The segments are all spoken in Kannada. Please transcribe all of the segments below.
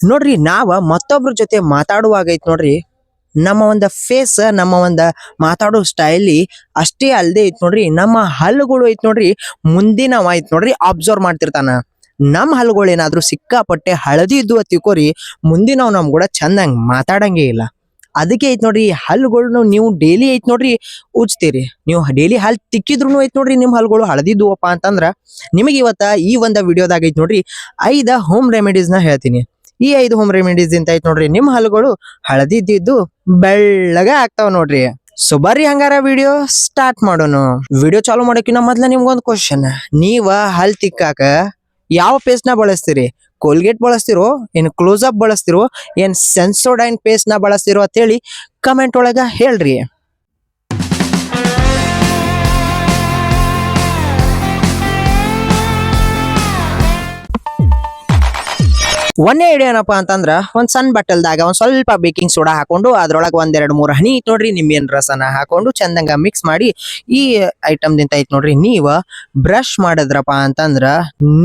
ನೋಡ್ರಿ ನಾವ ಮತ್ತೊಬ್ರ ಜೊತೆ ಮಾತಾಡುವಾಗ ಐತ್ ನೋಡ್ರಿ ನಮ್ಮ ಒಂದ ಫೇಸ್ ನಮ್ಮ ಒಂದ ಮಾತಾಡೋ ಸ್ಟೈಲಿ ಅಷ್ಟೇ ಅಲ್ದೆ ಐತ್ ನೋಡ್ರಿ ನಮ್ಮ ಹಲ್ಲುಗಳು ಐತ್ ನೋಡ್ರಿ ಮುಂದಿನವ ಐತ್ ನೋಡ್ರಿ ಅಬ್ಸರ್ವ್ ಮಾಡ್ತಿರ್ತಾನ. ನಮ್ಮ ಹಲ್ಲುಗಳು ಏನಾದ್ರೂ ಸಿಕ್ಕಾಪಟ್ಟೆ ಹಳದಿ ಇದ್ದು ತಿಳ್ಕೊರಿ ಮುಂದಿನವ್ ನಮ್ ಕೂಡ ಚಂದಂಗ್ ಮಾತಾಡಂಗೇ ಇಲ್ಲ. ಅದಕ್ಕೆ ಐತ್ ನೋಡ್ರಿ ಹಲ್ಲುಗಳನ್ನು ನೀವು ಡೈಲಿ ಐತ್ ನೋಡ್ರಿ ಉಜ್ತೀರಿ. ನೀವು ಡೈಲಿ ಹಲ್ ತಿಕ್ಕಿದ್ರು ಐತ್ ನೋಡ್ರಿ ನಿಮ್ ಹಲ್ಲುಗಳು ಹಳದಿದ್ದುವಪ್ಪ ಅಂತಂದ್ರ ನಿಮಗೆ ಇವತ್ತ ಈ ಒಂದ ವಿಡಿಯೋದಾಗ ಐತ್ ನೋಡ್ರಿ 5 ಹೋಮ್ ರೆಮಿಡೀಸ್ ನ ಹೇಳ್ತೀನಿ. ಈ 5 ಹೋಮ್ ರೆಮಿಡೀಸ್ ಅಂತ ಐತ್ ನೋಡ್ರಿ ನಿಮ್ ಹಲ್ಲುಗಳು ಹಳದಿದ್ದು ಬೆಳ್ಳಗ ಆಗ್ತಾವ ನೋಡ್ರಿ. ಸೊ ಬರ್ರಿ ಹಂಗಾರ ವಿಡಿಯೋ ಸ್ಟಾರ್ಟ್ ಮಾಡೋಣ. ವಿಡಿಯೋ ಚಾಲು ಮಾಡೋಕಿನ್ನ ಮೊದ್ಲ ನಿಮ್ಗೊಂದು ಕ್ವಶನ್, ನೀವ ಹಲ್ ತಿಕ್ಕಾಕ ಯಾವ ಪೇಸ್ಟ್ ನ ಬಳಸ್ತೀರಿ? ಕೋಲ್ಗೇಟ್ ಬಳಸ್ತಿರೋ ಏನ್ ಕ್ಲೋಸ್ ಅಪ್ ಬಳಸ್ತಿರೋ ಏನ್ ಸೆನ್ಸೋಡೈನ್ ಪೇಸ್ಟ್ ನ ಬಳಸ್ತಿರೋ ಅಂತ ಹೇಳಿ ಕಮೆಂಟ್ ಒಳಗ ಹೇಳ್ರಿ. ಒಂದೇ ಐಡಿಯಾ ಏನಪ್ಪಾ ಅಂತಂದ್ರ ಒಂದ್ ಸಣ್ಣ ಬಟ್ಟಲ್ದಾಗ ಒಂದ್ ಸ್ವಲ್ಪ ಬೇಕಿಂಗ್ ಸೋಡಾ ಹಾಕೊಂಡು ಅದ್ರೊಳಗ 1-2-3 ಹನಿ ಐತ್ ನೋಡ್ರಿ ನಿಂಬೆನ್ ರಸನ ಹಾಕೊಂಡು ಚಂದಂಗ ಮಿಕ್ಸ್ ಮಾಡಿ ಈ ಐಟಮ್ ದಿಂತ ಐತ್ ನೋಡ್ರಿ ನೀವ ಬ್ರಷ್ ಮಾಡಿದ್ರಪ್ಪ ಅಂತಂದ್ರ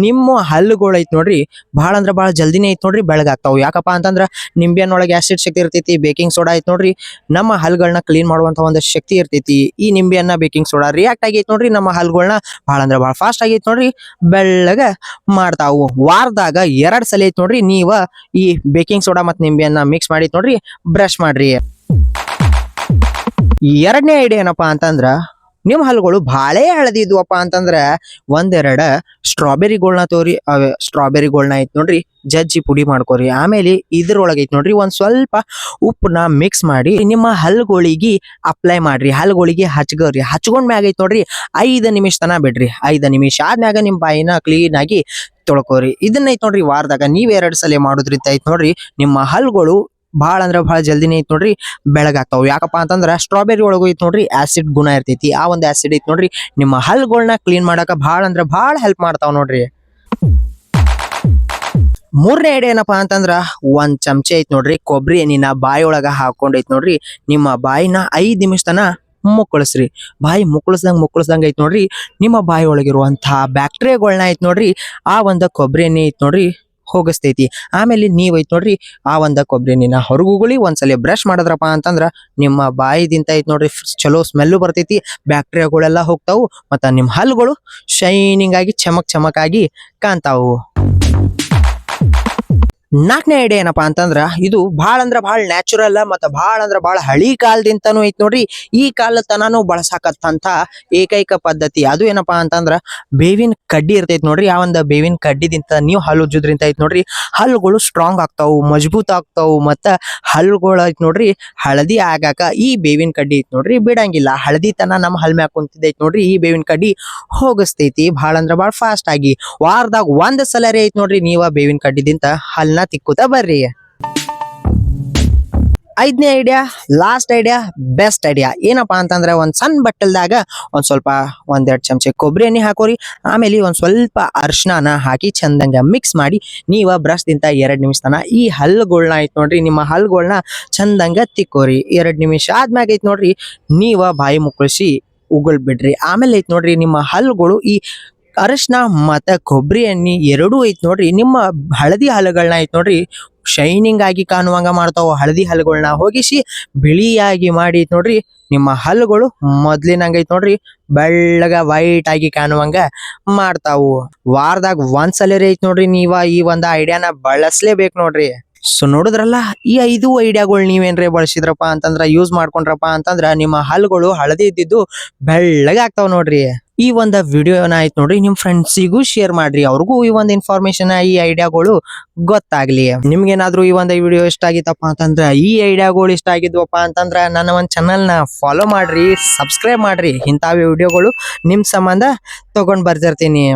ನಿಮ್ಮ ಹಲ್ಲುಗಳು ಐತ್ ನೋಡ್ರಿ ಬಹಳ ಅಂದ್ರ ಬಹಳ ಜಲ್ದಿನೇ ಐತ್ ನೋಡ್ರಿ ಬೆಳಗಾಗ್ತಾವ. ಯಾಕಪ್ಪ ಅಂತಂದ್ರ ನಿಂಬೆನ್ ಒಳಗೆ ಆಸಿಡ್ ಶಕ್ತಿ ಇರ್ತೈತಿ, ಬೇಕಿಂಗ್ ಸೋಡಾ ಐತ್ ನೋಡ್ರಿ ನಮ್ಮ ಹಲ್ಲುಗಳನ್ನ ಕ್ಲೀನ್ ಮಾಡುವಂತ ಒಂದು ಶಕ್ತಿ ಇರ್ತೈತಿ. ಈ ನಿಂಬೆಯನ್ನ ಬೇಕಿಂಗ್ ಸೋಡಾ ರಿಯಾಕ್ಟ್ ಆಗೈತ್ ನೋಡ್ರಿ ನಮ್ಮ ಹಲ್ಲುಗಳನ್ನ ಬಹಳ ಅಂದ್ರ ಬಹಳ ಫಾಸ್ಟ್ ಆಗೈತ್ ನೋಡ್ರಿ ಬೆಳ್ಳಗ ಮಾಡ್ತಾವು. ವಾರದಾಗ 2 ಸಲ ಐತ್ ನೋಡ್ರಿ ನೀವ ಈ ಬೇಕಿಂಗ್ ಸೋಡಾ ಮತ್ ನಿಂಬೆಯನ್ನ ಮಿಕ್ಸ್ ಮಾಡಿ ನೋಡ್ರಿ ಬ್ರಷ್ ಮಾಡ್ರಿ. ಎರಡನೇ ಐಡಿಯಾ ಏನಪ್ಪಾ ಅಂತಂದ್ರ ನಿಮ್ ಹಲ್ಲುಗಳು ಬಾಳೆ ಹಳದಿದ್ವಪ್ಪ ಅಂತಂದ್ರ 1-2 ಸ್ಟ್ರಾಬೆರಿಗಳನ್ನ ತೋರಿ ಸ್ಟ್ರಾಬೆರಿಗಳನ್ನ ಐತ್ ನೋಡ್ರಿ ಜಜ್ಜಿ ಪುಡಿ ಮಾಡ್ಕೋರಿ. ಆಮೇಲೆ ಇದ್ರೊಳಗ ಐತ್ ನೋಡ್ರಿ ಒಂದ್ ಸ್ವಲ್ಪ ಉಪ್ಪನ್ನ ಮಿಕ್ಸ್ ಮಾಡಿ ನಿಮ್ಮ ಹಲ್ಲುಗಳಿಗೆ ಅಪ್ಲೈ ಮಾಡ್ರಿ. ಹಲ್ಲುಗಳಿಗೆ ಹಚ್ಕೋರಿ. ಹಚ್ಕೊಂಡ್ ಮ್ಯಾಗ ಐತ್ ನೋಡ್ರಿ 5 ನಿಮಿಷ ತನ ಬಿಡ್ರಿ. 5 ನಿಮಿಷ ಆದ್ಮ್ಯಾಗ ನಿಮ್ ಬಾಯಿನ ಕ್ಲೀನ್ ಆಗಿ ತೊಳ್ಕೋರಿ. ಇದನ್ನ ಐತ್ ನೋಡ್ರಿ ವಾರದಾಗ ನೀವ್ 2 ಸಲ ಮಾಡೋದ್ರಿಂದ ಐತ್ ನೋಡ್ರಿ ನಿಮ್ಮ ಹಲ್ಲುಗಳು ಬಹಳ ಅಂದ್ರ ಬಹಳ ಜಲ್ದಿನೇ ಐತ್ ನೋಡ್ರಿ ಬೆಳಗಾಗ್ತಾವ. ಯಾಕಪ್ಪ ಅಂತಂದ್ರ ಸ್ಟ್ರಾಬೆರಿ ಒಳಗೂ ಐತ್ ನೋಡ್ರಿ ಆಸಿಡ್ ಗುಣ ಇರ್ತೈತಿ. ಆ ಒಂದು ಆಸಿಡ್ ಐತ್ ನೋಡ್ರಿ ನಿಮ್ಮ ಹಲ್ಲುಗಳನ್ನ ಕ್ಲೀನ್ ಮಾಡಾಕ ಬಹಳ ಅಂದ್ರ ಬಹಳ ಹೆಲ್ಪ್ ಮಾಡ್ತಾವ ನೋಡ್ರಿ. ಮೂರನೇ ಐಡಿಯಾ ಏನಪ್ಪಾ ಅಂತಂದ್ರ ಒಂದ್ ಚಮಚ ಐತ್ ನೋಡ್ರಿ ಕೊಬ್ಬರಿ ಎಣ್ಣಿನ ಬಾಯಿ ಒಳಗ ಹಾಕೊಂಡ್ ಐತ್ ನೋಡ್ರಿ ನಿಮ್ಮ ಬಾಯಿನ 5 ನಿಮಿಷ ತನ ಮುಕ್ಕಳಿಸ್ರಿ. ಬಾಯಿ ಮುಕ್ಕಳಿಸ್ದಂಗ ಐತ್ ನೋಡ್ರಿ ನಿಮ್ಮ ಬಾಯಿ ಒಳಗಿರುವಂತಹ ಬ್ಯಾಕ್ಟೀರಿಯಾಗಳನ್ನ ಐತ್ ನೋಡ್ರಿ ಆ ಒಂದ ಕೊಬ್ಬರಿ ಎಣ್ಣೆ ಐತ್ ನೋಡ್ರಿ ಹೋಗಿಸ್ತೈತಿ. ಆಮೇಲೆ ನೀವ್ ಐತ್ ನೋಡ್ರಿ ಆ ಒಂದ ಕೊಬ್ಬರಿ ಎಣ್ಣಿನ ಹೊರಗುಗುಳಿ ಒಂದ್ಸಲ ಬ್ರಷ್ ಮಾಡಿದ್ರಪ್ಪ ಅಂತಂದ್ರ ನಿಮ್ಮ ಬಾಯಿದಿಂತ ಐತ್ ನೋಡ್ರಿ ಚಲೋ ಸ್ಮೆಲ್ಲು ಬರ್ತೈತಿ, ಬ್ಯಾಕ್ಟೀರಿಯಾಗಳೆಲ್ಲ ಹೋಗ್ತಾವು ಮತ್ತ ನಿಮ್ ಹಲ್ಲುಗಳು ಶೈನಿಂಗ್ ಆಗಿ ಚಮಕ್ ಆಗಿ ಕಾಣ್ತಾವು. 4ನೇ ಐಡಿಯಾ ಏನಪ್ಪಾ ಅಂತಂದ್ರ ಇದು ಬಹಳ ಅಂದ್ರ ಬಹಳ ನ್ಯಾಚುರಲ್ ಮತ್ತ ಬಹಳ ಅಂದ್ರ ಬಹಳ ಹಳಿ ಕಾಲದಿಂತನೂ ಐತ್ ನೋಡ್ರಿ ಈ ಕಾಲ ತನಾನು ಬಳಸಾಕತ್ತಂತ ಏಕೈಕ ಪದ್ಧತಿ. ಅದು ಏನಪ್ಪಾ ಅಂತಂದ್ರ ಬೇವಿನ ಕಡ್ಡಿ ಇರ್ತೈತ್ ನೋಡ್ರಿ. ಆ ಒಂದ ಬೇವಿನ ಕಡ್ಡಿದಿಂತ ನೀವು ಹಲ್ಲು ಉಜ್ಜುದ್ರಿಂದ ಐತ್ ನೋಡ್ರಿ ಹಲ್ಲುಗಳು ಸ್ಟ್ರಾಂಗ್ ಆಗ್ತಾವು, ಮಜಬೂತ್ ಆಗ್ತಾವು ಮತ್ತ ಹಲ್ಲುಗಳು ಐತ್ ನೋಡ್ರಿ ಹಳದಿ ಆಗಾಕ ಈ ಬೇವಿನ ಕಡ್ಡಿ ಐತ್ ನೋಡ್ರಿ ಬಿಡಂಗಿಲ್ಲ. ಹಳದಿ ತನ ನಮ್ಮ ಹಲ್ ಮ್ಯಾಗ ಕುಂತಿದ್ದೈತ್ ನೋಡ್ರಿ ಈ ಬೇವಿನ ಕಡ್ಡಿ ಹೋಗಿಸ್ತೈತಿ ಬಹಳ ಅಂದ್ರ ಬಹಳ ಫಾಸ್ಟ್ ಆಗಿ. ವಾರದಾಗ 1 ಸಲ ಐತ್ ನೋಡ್ರಿ ನೀವ ಬೇವಿನ ಕಡ್ಡಿದಿಂತ ಹಲ್ನ ತಿಕ್ಕುತ್ತ ಬರ್ರಿ. 5ನೇ idea last idea best idea ಏನಪ್ಪಾ ಅಂತಂದ್ರ ಒಂದ್ ಸಣ್ಣ ಬಟ್ಟಲ್ದಾಗ ಒಂದ್ ಸ್ವಲ್ಪ 1-2 ಚಮಚೆ ಕೊಬ್ಬರಿ ಎಣ್ಣೆ ಹಾಕೋರಿ. ಆಮೇಲೆ ಒಂದ್ ಸ್ವಲ್ಪ ಅರ್ಶನಾನ ಹಾಕಿ ಚಂದಂಗ ಮಿಕ್ಸ್ ಮಾಡಿ ನೀವ ಬ್ರಷ್ ದಿಂತ 2 ನಿಮಿಷ ತನ ಈ ಹಲ್ಲುಗಳನ್ನ ಐತ್ ನೋಡ್ರಿ ನಿಮ್ಮ ಹಲ್ಲುಗಳನ್ನ ಚಂದಂಗ ತಿಕ್ಕೋರಿ. 2 ನಿಮಿಷ ಆದ್ಮ್ಯಾಗ ಐತ್ ನೋಡ್ರಿ ನೀವ ಬಾಯಿ ಮುಕ್ಕಳಿಸಿ ಉಗುಳ್ ಬಿಡ್ರಿ. ಆಮೇಲೆ ಐತ್ ನೋಡ್ರಿ ನಿಮ್ಮ ಹಲ್ಲುಗಳು ಈ ಅರಶಿನ ಮತ್ತ ಕೊಬ್ಬರಿ ಎಣ್ಣೆ ಎರಡೂ ಐತ್ ನೋಡ್ರಿ ನಿಮ್ಮ ಹಳದಿ ಹಲ್ಲುಗಳನ್ನ ಐತ್ ನೋಡ್ರಿ ಶೈನಿಂಗ್ ಆಗಿ ಕಾಣುವಂಗ ಮಾಡ್ತಾವ. ಹಳದಿ ಹಲ್ಲುಗಳನ್ನ ಹೋಗಿಸಿ ಬಿಳಿಯಾಗಿ ಮಾಡಿ ನೋಡ್ರಿ ನಿಮ್ಮ ಹಲ್ಲುಗಳು ಮೊದ್ಲಿನಂಗ ಐತ್ ನೋಡ್ರಿ ಬೆಳ್ಳಗ ವೈಟ್ ಆಗಿ ಕಾಣುವಂಗ ಮಾಡ್ತಾವು. ವಾರದಾಗ 1 ಸಲ ಐತ್ ನೋಡ್ರಿ ನೀವ ಈ ಒಂದ ಐಡಿಯಾನ ಬಳಸ್ಲೇಬೇಕು ನೋಡ್ರಿ. ಸೊ ನೋಡಿದ್ರಲ್ಲ ಈ 5 ಐಡಿಯಾಗಳು ನೀವೇನ್ರಿ ಬಳಸಿದ್ರಪ್ಪ ಅಂತಂದ್ರ ಯೂಸ್ ಮಾಡ್ಕೊಂಡ್ರಪ್ಪ ಅಂತಂದ್ರ ನಿಮ್ಮ ಹಲ್ಲುಗಳು ಹಳದಿ ಇದ್ದಿದ್ದು ಬೆಳ್ಳಗ ಆಗ್ತಾವ ನೋಡ್ರಿ. ಈ ಒಂದ ವಿಡಿಯೋನ ಆಯ್ತು ನೋಡ್ರಿ ನಿಮ್ ಫ್ರೆಂಡ್ಸಿಗೂ ಶೇರ್ ಮಾಡ್ರಿ, ಅವ್ರಿಗೂ ಈ ಒಂದ್ ಇನ್ಫಾರ್ಮೇಶನ್ ಈ ಐಡಿಯಾಗಳು ಗೊತ್ತಾಗ್ಲಿ. ನಿಮ್ಗೇನಾದ್ರೂ ಈ ಒಂದ್ ವಿಡಿಯೋ ಇಷ್ಟ ಆಗಿತ್ತಪ್ಪ ಅಂತಂದ್ರ ಈ ಐಡಿಯಾಗಳು ಇಷ್ಟ ಆಗಿದ್ವಪ್ಪ ಅಂತಂದ್ರ ನನ್ನ ಒಂದ್ ಚಾನಲ್ ನ ಫಾಲೋ ಮಾಡ್ರಿ, ಸಬ್ಸ್ಕ್ರೈಬ್ ಮಾಡ್ರಿ. ಇಂತಾವ ವಿಡಿಯೋಗಳು ನಿಮ್ ಸಂಬಂಧ ತಗೊಂಡ್ ಬರ್ತಿರ್ತೀನಿ.